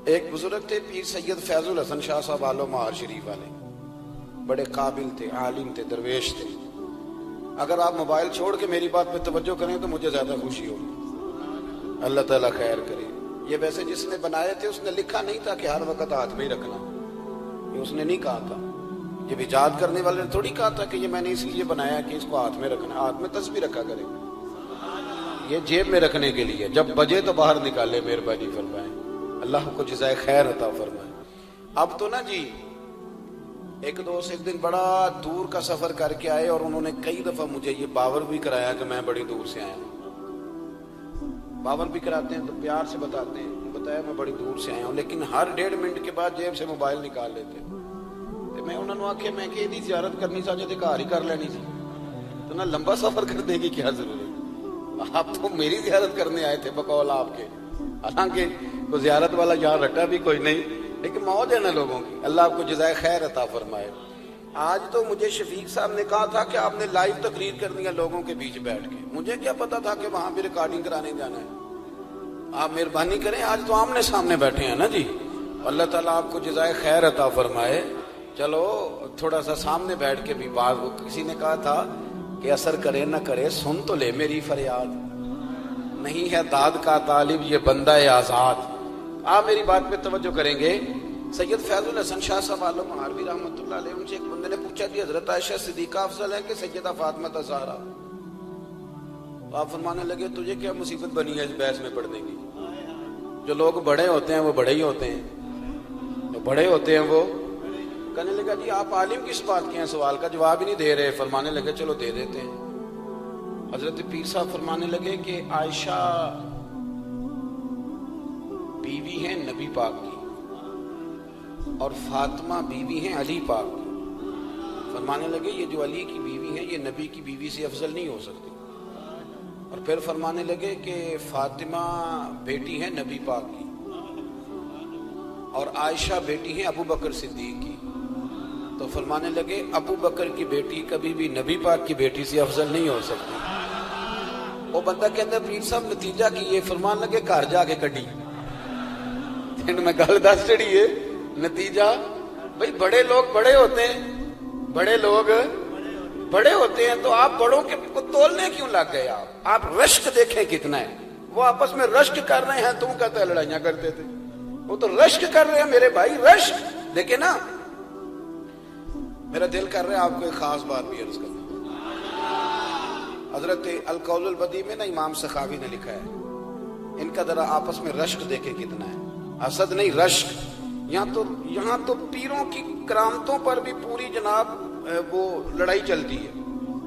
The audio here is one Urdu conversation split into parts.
ایک بزرگ تھے پیر سید فیض الحسن شاہ صاحب آلو مہار شریف والے، بڑے قابل تھے، عالم تھے، درویش تھے۔ اگر آپ موبائل چھوڑ کے میری بات پہ توجہ کریں تو مجھے زیادہ خوشی ہوگی، اللہ تعالیٰ خیر کرے۔ یہ ویسے جس نے بنائے تھے اس نے لکھا نہیں تھا کہ ہر وقت ہاتھ میں ہی رکھنا، یہ اس نے نہیں کہا تھا۔ یہ ایجاد کرنے والے نے تھوڑی کہا تھا کہ یہ میں نے اس لیے بنایا کہ اس کو ہاتھ میں رکھنا، ہاتھ میں تسبیح رکھا کرے، یہ جیب میں رکھنے کے لیے، جب بجے تو باہر نکالے، مہربانی فرمائیں، اللہ کو جزائے خیر عطا فرمائے۔ اب تو نا جی ایک دوست ایک دن بڑا دور کا سفر کر کے آئے اور انہوں نے کئی دفعہ مجھے یہ باور بھی کرایا کہ میں بڑی دور سے آیا ہوں۔ باور بھی کراتے ہیں تو پیار سے بتاتے ہیں، بتایا میں بڑی دور سے آیا ہوں، لیکن ہر 1.5 منٹ کے بعد جیب سے موبائل نکال لیتے ہیں۔ تو میں انہوں نے آکھے میں کہ یہ زیارت کرنی چاہیے تھے، گھر ہی کر لینی سی، تو نہ لمبا سفر کرنے کی کیا ضرورت، آپ تو میری زیارت کرنے آئے تھے بقول آپ کے، حالانکہ وہ زیارت والا یہاں رٹا بھی کوئی نہیں، لیکن موج ہے نا لوگوں کی، اللہ آپ کو جزائے خیر عطا فرمائے۔ آج تو مجھے شفیق صاحب نے کہا تھا کہ آپ نے لائیو تقریر کرنی ہے لوگوں کے بیچ بیٹھ کے، مجھے کیا پتا تھا کہ وہاں بھی ریکارڈنگ کرانے جانا ہے۔ آپ مہربانی کریں، آج تو آمنے سامنے بیٹھے ہیں نا جی، اللہ تعالیٰ آپ کو جزائے خیر عطا فرمائے۔ چلو تھوڑا سا سامنے بیٹھ کے بھی بات، کسی نے کہا تھا کہ اثر کرے نہ کرے سن تو لے میری فریاد، نہیں ہے داد کا طالب یہ بندہ آزاد۔ آپ میری بات پہ توجہ کریں گے، سید فیض الحسن شاہ صاحب عالم مہاروی رحمۃ اللہ علیہ، ان سے ایک بندے نے پوچھا کہ حضرت عائشہ صدیقہ افضل ہے کہ سیدہ فاطمہ زہرا؟ آپ فرمانے لگے تجھے کیا مصیبت بنی ہے اس بحث میں پڑھنے کی، جو لوگ بڑے ہوتے ہیں وہ بڑے ہی ہوتے ہیں، جو بڑے ہوتے ہیں وہ۔ کہنے لگا جی آپ عالم کس بات کے ہیں، سوال کا جواب ہی نہیں دے رہے۔ فرمانے لگے چلو دے دیتے ہیں۔ حضرت پیر صاحب فرمانے لگے کہ عائشہ بیوی ہیں نبی پاک کی اور فاطمہ بیوی ہیں علی پاک کی۔ فرمانے لگے یہ جو علی کی بیوی ہے یہ نبی کی بیوی سے افضل نہیں ہو سکتی۔ اور پھر فرمانے لگے کہ فاطمہ بیٹی ہے نبی پاک کی اور عائشہ بیٹی ہیں ابو بکر صدیق کی۔ تو فرمانے لگے ابو بکر کی بیٹی کبھی بھی نبی پاک کی بیٹی سے افضل نہیں ہو سکتی۔ وہ بندہ کہتا ہے پیر صاحب نتیجہ کی یہ؟ فرمان لگے گھر جا کے کڈی تین میں گل دس چڑی ہے نتیجہ۔ بھئی بڑے لوگ بڑے ہوتے ہیں، بڑے لوگ بڑے ہوتے ہیں تو آپ بڑوں کے کو تولنے کیوں لگ گئے؟ آپ رشک دیکھیں کتنا ہے، وہ آپس میں رشک کر رہے ہیں، تم کہتے ہیں لڑائیاں کرتے تھے، وہ تو رشک کر رہے ہیں میرے بھائی، رشک دیکھیں نا۔ میرا دل کر رہا ہے آپ کو ایک خاص بات بھی عرض کرنا۔ حضرت القول البدیع میں نا امام سخاوی نے لکھا ہے، ان کا ذرا آپس میں رشک دیکھیں کتنا ہے، حسد نہیں رشک۔ یہاں تو پیروں کی کرامتوں پر بھی پوری جناب وہ لڑائی چلتی ہے،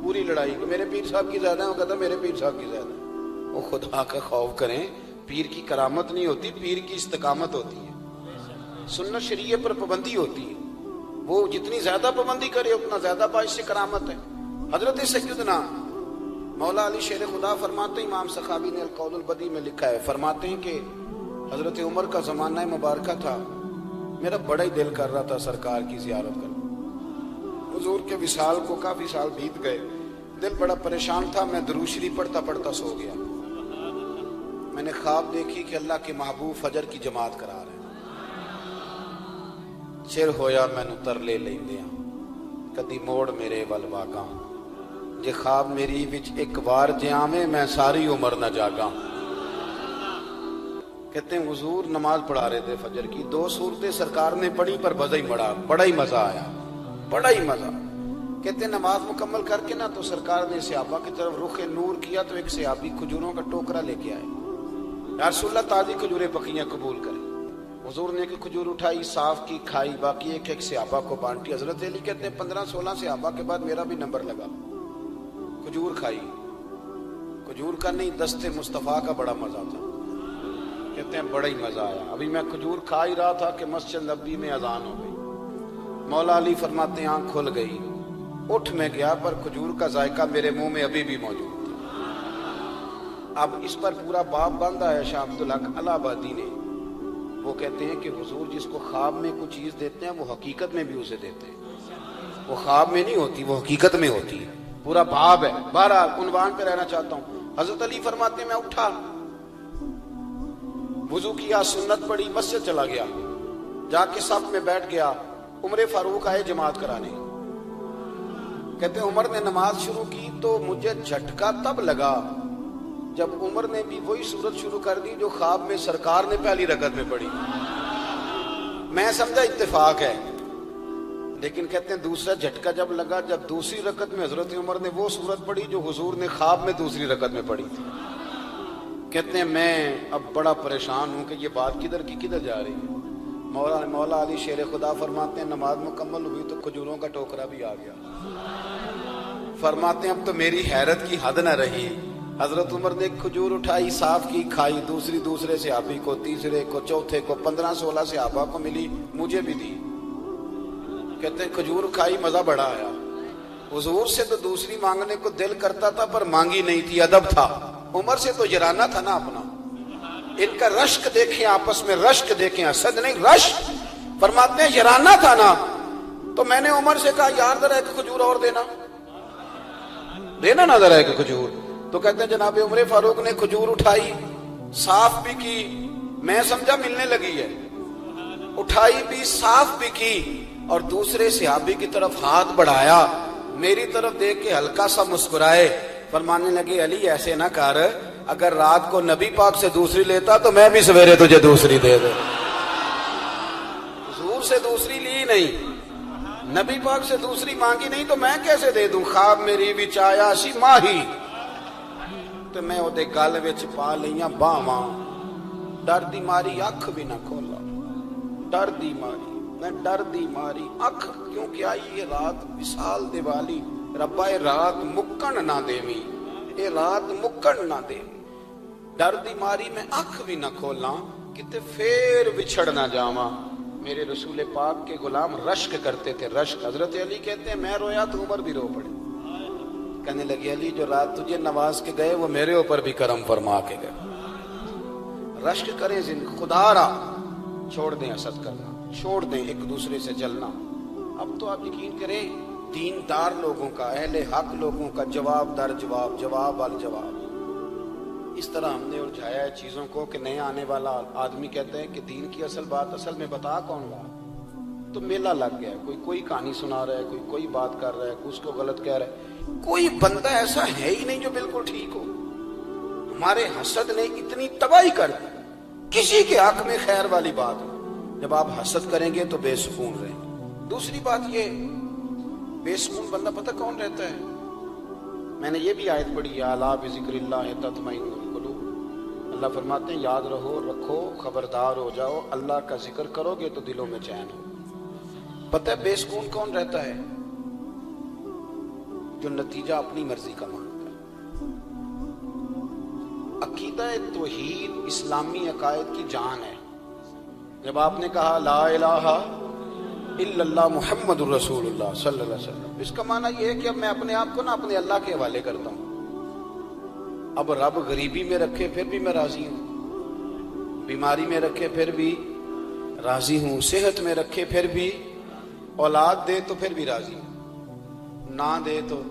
پوری لڑائی کہ میرے پیر صاحب کی زیادہ ہے، وہ کہتا ہے میرے پیر صاحب کی زیادہ ہے۔ وہ خدا کا خوف کریں، پیر کی کرامت نہیں ہوتی، پیر کی استقامت ہوتی ہے، سنت شریعہ پر پابندی ہوتی ہے، وہ جتنی زیادہ پابندی کرے اتنا زیادہ باعث سے کرامت ہے۔ حضرت سیدنا مولا علی شیر خدا فرماتے ہیں، امام سخاوی نے القول البدیع میں لکھا ہے، فرماتے ہیں کہ حضرت عمر کا زمانہ مبارکہ تھا، میرا بڑا ہی دل کر رہا تھا سرکار کی زیارت کرنا۔ حضور کے وصال کو کافی سال بیت گئے، دل بڑا پریشان تھا، میں درود شریف پڑھتا پڑھتا سو گیا۔ میں نے خواب دیکھی کہ اللہ کے محبوب فجر کی جماعت کرا رہے ہیں، چر ہویا مینوں ترلے لیندیاں کدی موڑ میرے ول واگاں، جے خواب میری وچ ایک بار جے آویں میں ساری عمر نہ جاگاں۔ کہتے ہیں حضور نماز پڑھا رہے تھے فجر کی، 2 سورتیں سرکار نے پڑھی پر بڑا ہی مزہ آیا، بڑا ہی مزہ۔ کہتے ہیں نماز مکمل کر کے نا تو سرکار نے صحابہ کی طرف رخ نور کیا تو ایک صحابی کھجوروں کا ٹوکرا لے کے آئے، یا رسول اللہ تازی کھجوریں پکیاں قبول کریں۔ حضور نے ایک کھجور اٹھائی، صاف کی، کھائی، باقی ایک صحابہ کو بانٹی۔ حضرت علی کہتے ہیں 15-16 صحابہ کے بعد میرا بھی نمبر لگا، کھجور کھائی، کھجور کا نہیں دست مصطفیٰ کا بڑا مزہ تھا۔ کہتے ہیں بڑا ہی مزہ آیا، ابھی میں کھجور کھا ہی رہا تھا کہ مسجد نبوی میں اذان ہو گئی۔ مولا علی فرماتے ہیں آنکھ کھل گئی، اٹھ میں گیا پر کھجور کا ذائقہ میرے منہ میں ابھی بھی موجود تھا۔ اب اس پر پورا باب باندھا ہے شاہ عبدالحق الہ آبادی نے، وہ کہتے ہیں کہ حضور جس کو خواب میں کوئی چیز دیتے ہیں وہ حقیقت میں بھی اسے دیتے ہیں، وہ خواب میں نہیں ہوتی، وہ حقیقت میں ہوتی ہے، پورا باب ہے۔ بہرحال عنوان پہ رہنا چاہتا ہوں، حضرت علی فرماتے ہیں میں اٹھا، وضو کیا، سنت پڑھی، مسجد چلا گیا، جا کے صف میں بیٹھ گیا، عمر فاروق آئے جماعت کرانے، کہتے ہیں عمر نے نماز شروع کی تو مجھے جھٹکا تب لگا جب عمر نے بھی وہی سورت شروع کر دی جو خواب میں سرکار نے پہلی رکعت میں پڑھی۔ میں سمجھا اتفاق ہے، لیکن کہتے ہیں دوسرا جھٹکا جب لگا جب دوسری رکعت میں حضرت عمر نے وہ سورت پڑھی جو حضور نے خواب میں دوسری رکعت میں پڑھی تھی۔ کہتے ہیں میں اب بڑا پریشان ہوں کہ یہ بات کدھر کی کدھر جا رہی ہے۔ مولا علی شیر خدا فرماتے ہیں نماز مکمل ہوئی تو کھجوروں کا ٹوکرا بھی آ گیا۔ فرماتے ہیں اب تو میری حیرت کی حد نہ رہی، حضرت عمر نے ایک کھجور اٹھائی، صاف کی، کھائی، دوسرے صحابی کو، تیسرے کو، چوتھے کو، 15-16 صحابہ کو ملی، مجھے بھی دی۔ کہتے ہیں کھجور کھائی، مزہ بڑا آیا۔ حضور سے تو دوسری مانگنے کو دل کرتا تھا پر مانگی نہیں تھی، ادب تھا۔ عمر سے تو جرانا تھا نا اپنا۔ ان کا رشک دیکھیں، آپس میں رشک دیکھیں، حسد نہیں رشک۔ فرماتے ہیں جرانا تھا نا، تو میں نے عمر سے کہا یار ذرا ایک کھجور اور دینا نا ذرا ایک کھجور۔ تو کہتے ہیں جناب عمر فاروق نے کھجور اٹھائی، صاف بھی کی، میں سمجھا ملنے لگی ہے، اٹھائی بھی، صاف بھی کی، اور دوسرے صحابی کی طرف ہاتھ بڑھایا، میری طرف دیکھ کے ہلکا سا مسکرائے، فرمانے لگے علی ایسے نہ کر، اگر رات کو نبی پاک سے دوسری لیتا تو میں بھی سویرے تجھے دوسری دے دے۔ حضور سے دوسری لی نہیں، نبی پاک سے دوسری مانگی نہیں تو میں کیسے دے دوں؟ خواب میری وچ آیا سی ماہی تو میں وہ دے گل وچ پا لیاں باواں، ڈر دی ماری اکھ بھی نہ کھولا، ڈر دی ماری، میں ڈر دی ماری اکھ، کیونکہ آئی یہ رات وصال دیوالی، ربا اے رات مکن نہ دیویں، اے رات مکن نہ دیویں، ڈر دی ماری میں اکھ بھی نہ کھولاں، کتے پھر بچھڑ نہ جاواں۔ میرے رسول پاک کے غلام رشک کرتے تھے، رشک۔ حضرت علی کہتے ہیں میں رویا تو عمر بھی رو پڑے، کہنے لگے علی جو رات تجھے نواز کے گئے وہ میرے اوپر بھی کرم فرما کے گئے۔ رشک کریں، خدا را چھوڑ دیں حسد کرنا، چھوڑ دیں ایک دوسرے سے جلنا۔ اب تو آپ یقین کریں دیندار لوگوں کا، اہل حق لوگوں کا جواب در جواب، جواب وال جواب، اس طرح ہم نے الجھایا ہے چیزوں کو کہ نئے آنے والا آدمی کہتا ہے کہ دین کی اصل بات اصل میں بتا کون رہا، تو میلہ لگ گیا ہے، کوئی کہانی سنا رہا ہے، کوئی بات کر رہا ہے، کوئی اس کو غلط کہہ رہا ہے، کوئی بندہ ایسا ہے ہی نہیں جو بالکل ٹھیک ہو۔ ہمارے حسد نے اتنی تباہی کر دی، کسی کے حق میں خیر والی بات ہو، جب آپ حسد کریں گے تو بے سکون رہیں گے۔ دوسری بات یہ، بے سکون بندہ پتہ کون رہتا ہے؟ میں نے یہ بھی آیت پڑھی، الا بذکر اللہ تطمئن القلوب۔ اللہ فرماتے ہیں یاد رکھو، خبردار ہو جاؤ، اللہ کا ذکر کرو گے تو دلوں میں چین ہو۔ پتہ ہے بے سکون کون رہتا ہے؟ جو نتیجہ اپنی مرضی کا مانگتا ہے۔ عقیدہ توحید اسلامی عقائد کی جان ہے۔ جب آپ نے کہا لا الہ الا اللہ محمد الرسول اللہ صلی اللہ علیہ وسلم، اس کا معنی یہ ہے کہ اب میں اپنے آپ کو اپنے اللہ کے حوالے کرتا ہوں۔ اب رب غریبی میں رکھے پھر بھی میں راضی ہوں، بیماری میں رکھے پھر بھی راضی ہوں، صحت میں رکھے پھر بھی، اولاد دے تو پھر بھی راضی ہوں، نہ دے تو،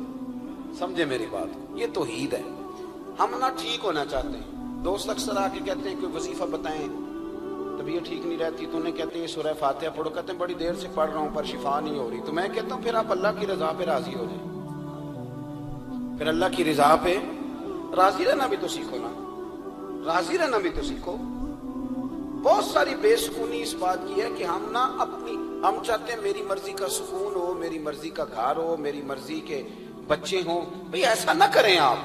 سمجھے میری بات کو، یہ توحید ہے۔ ہم نہ ٹھیک ہونا چاہتے ہیں، دوست اکثر آ کے کہتے ہیں کوئی وظیفہ بتائیں، طبیعت ٹھیک نہیں رہتی تو انہیں کہتے ہیں سورہ فاتحہ پڑھو، کہتے ہیں بڑی دیر سے پڑھ رہا ہوں پر شفا نہیں ہو رہی، تو میں کہتا ہوں پھر آپ اللہ کی رضا پہ راضی ہو جائیں، پھر اللہ کی رضا پہ راضی رہنا بھی تو سیکھو نا، راضی رہنا بھی تو سیکھو۔ بہت ساری بے سکونی اس بات کی ہے کہ ہم چاہتے ہیں میری مرضی کا سکون ہو، میری مرضی کا گھر ہو، میری مرضی کے بچے ہوں۔ بھئی ایسا نہ کریں، آپ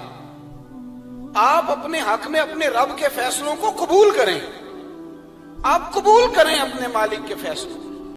اپنے حق میں اپنے رب کے فیصلوں کو قبول کریں، آپ قبول کریں اپنے مالک کے فیصلوں۔